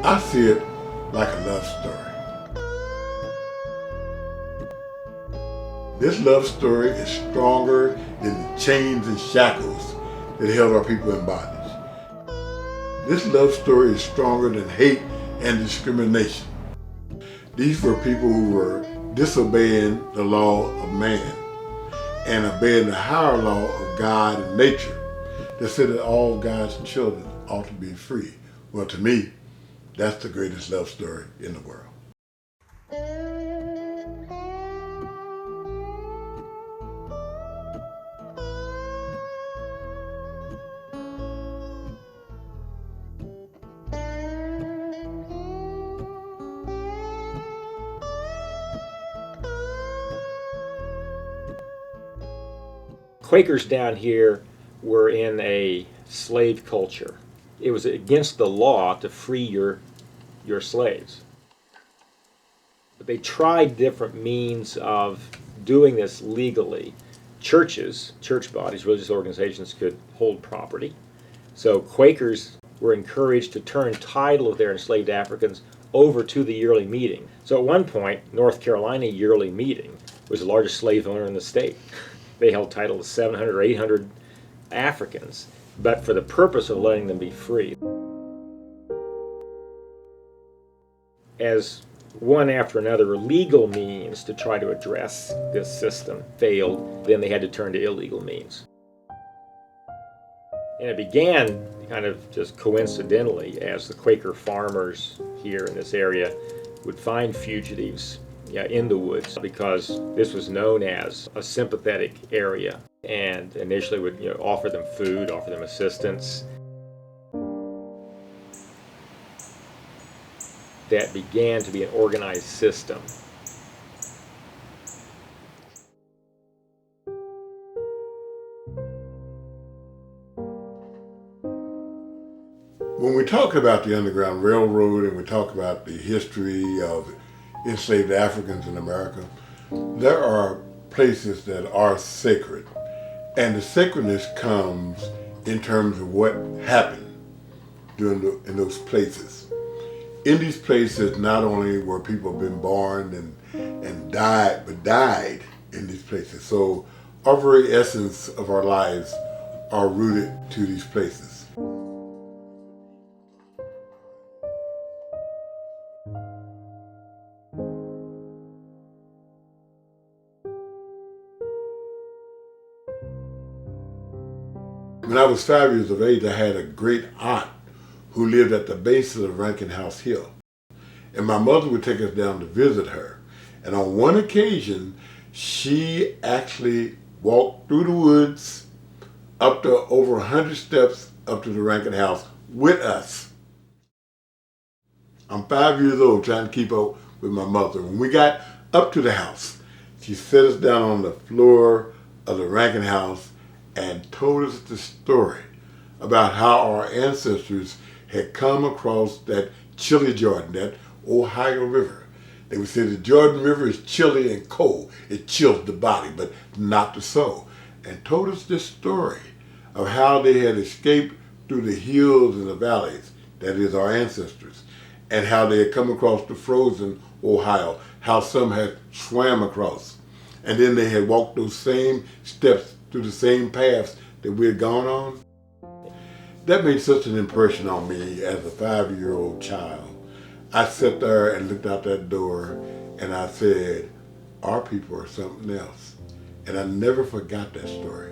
I see it like a love story. This love story is stronger than the chains and shackles that held our people in bondage. This love story is stronger than hate and discrimination. These were people who were disobeying the law of man and obeying the higher law of God and nature that said that all God's children ought to be free. Well, to me, that's the greatest love story in the world. Quakers down here were in a slave culture. It was against the law to free your slaves. But they tried different means of doing this legally. Churches, church bodies, religious organizations could hold property. So Quakers were encouraged to turn title of their enslaved Africans over to the yearly meeting. So at one point, North Carolina yearly meeting was the largest slave owner in the state. They held title to 700 or 800 Africans, but for the purpose of letting them be free. As one after another legal means to try to address this system failed, then they had to turn to illegal means. And it began kind of just coincidentally as the Quaker farmers here in this area would find fugitives in the woods, because this was known as a sympathetic area, and initially would offer them food, offer them assistance. That began to be an organized system. When we talk about the Underground Railroad and we talk about the history of enslaved Africans in America, there are places that are sacred. And the sacredness comes in terms of what happened in those places. In these places, not only were people been born and died, but died in these places. So our very essence of our lives are rooted to these places. When I was 5 years of age, I had a great aunt who lived at the base of the Rankin House Hill. And my mother would take us down to visit her. And on one occasion, she actually walked through the woods up to over 100 steps up to the Rankin House with us. I'm 5 years old trying to keep up with my mother. When we got up to the house, she set us down on the floor of the Rankin House and told us the story about how our ancestors had come across that chilly Jordan, that Ohio River. They would say the Jordan River is chilly and cold. It chills the body, but not the soul. And told us this story of how they had escaped through the hills and the valleys, that is our ancestors, and how they had come across the frozen Ohio, how some had swam across. And then they had walked those same steps through the same paths that we had gone on. That made such an impression on me as a 5-year-old child. I sat there and looked out that door and I said, our people are something else. And I never forgot that story.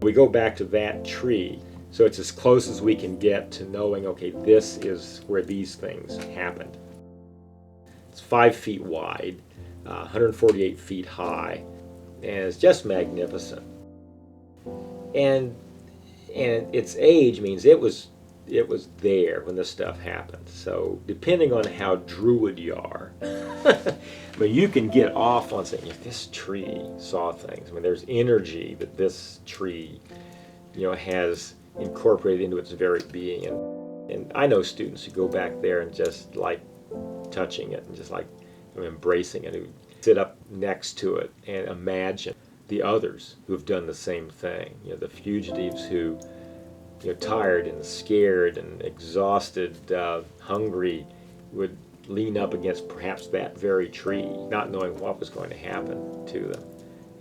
We go back to that tree, so it's as close as we can get to knowing, okay, this is where these things happened. It's 5 feet wide, 148 feet high, and it's just magnificent. And its age means it was there when this stuff happened. So depending on how druid you are, I mean, you can get off on saying, if this tree saw things. I mean, there's energy that this tree, has incorporated into its very being. And I know students who go back there and just like touching it and just like embracing it, who sit up next to it and imagine the others who have done the same thing. The fugitives who, tired and scared and exhausted, hungry, would lean up against perhaps that very tree, not knowing what was going to happen to them.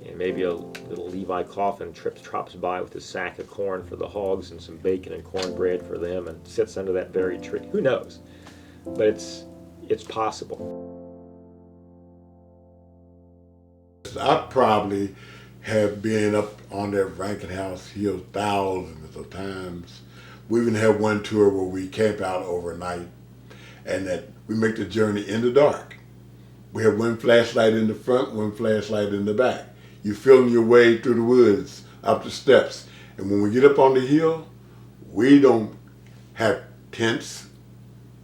And maybe a little Levi Coffin trops by with his sack of corn for the hogs and some bacon and cornbread for them and sits under that very tree. Who knows? But it's possible. I probably have been up on that Rankin House Hill thousands of times. We even had one tour where we camp out overnight and that we make the journey in the dark. We have one flashlight in the front, one flashlight in the back. You're feeling your way through the woods, up the steps. And when we get up on the hill, we don't have tents,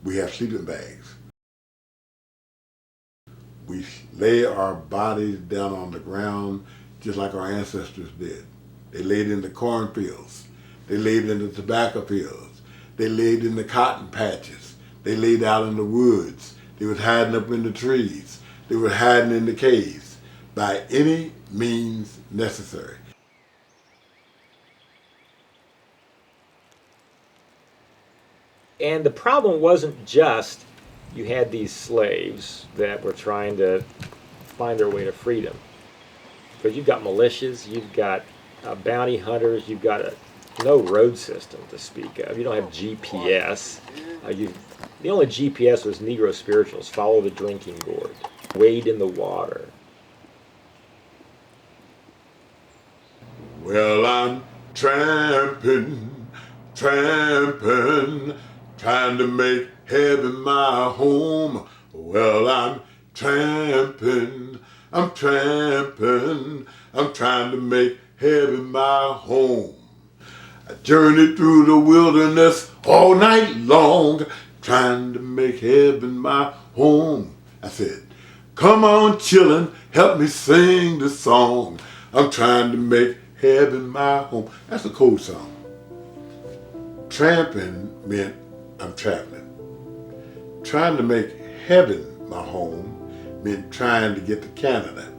we have sleeping bags. We lay our bodies down on the ground just like our ancestors did. They laid in the cornfields. They laid in the tobacco fields. They laid in the cotton patches. They laid out in the woods. They was hiding up in the trees. They were hiding in the caves by any means necessary. And the problem wasn't just you had these slaves that were trying to find their way to freedom. Because you've got militias, you've got bounty hunters, you've got no road system to speak of. You don't have GPS. The only GPS was Negro spirituals, follow the drinking gourd, wade in the water. Well, I'm tramping, trying to make heaven my home. Well, I'm tramping, I'm trying to make heaven my home. I journeyed through the wilderness all night long, trying to make heaven my home. I said, come on, chillin', help me sing the song. I'm trying to make heaven my home. That's a cool song. Tramping meant I'm traveling. Trying to make heaven my home meant trying to get to Canada.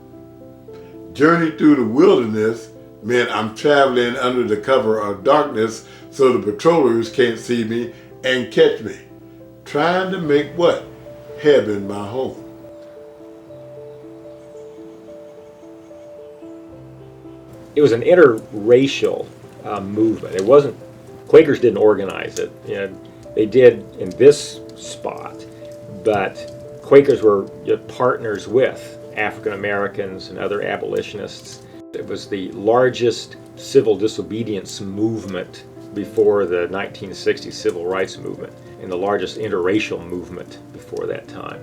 Journey through the wilderness meant I'm traveling under the cover of darkness so the patrollers can't see me and catch me. Trying to make what? Heaven my home. It was an interracial movement. It wasn't, Quakers didn't organize it. They did in this spot, but Quakers were partners with African Americans and other abolitionists. It was the largest civil disobedience movement before the 1960 civil rights movement and the largest interracial movement before that time.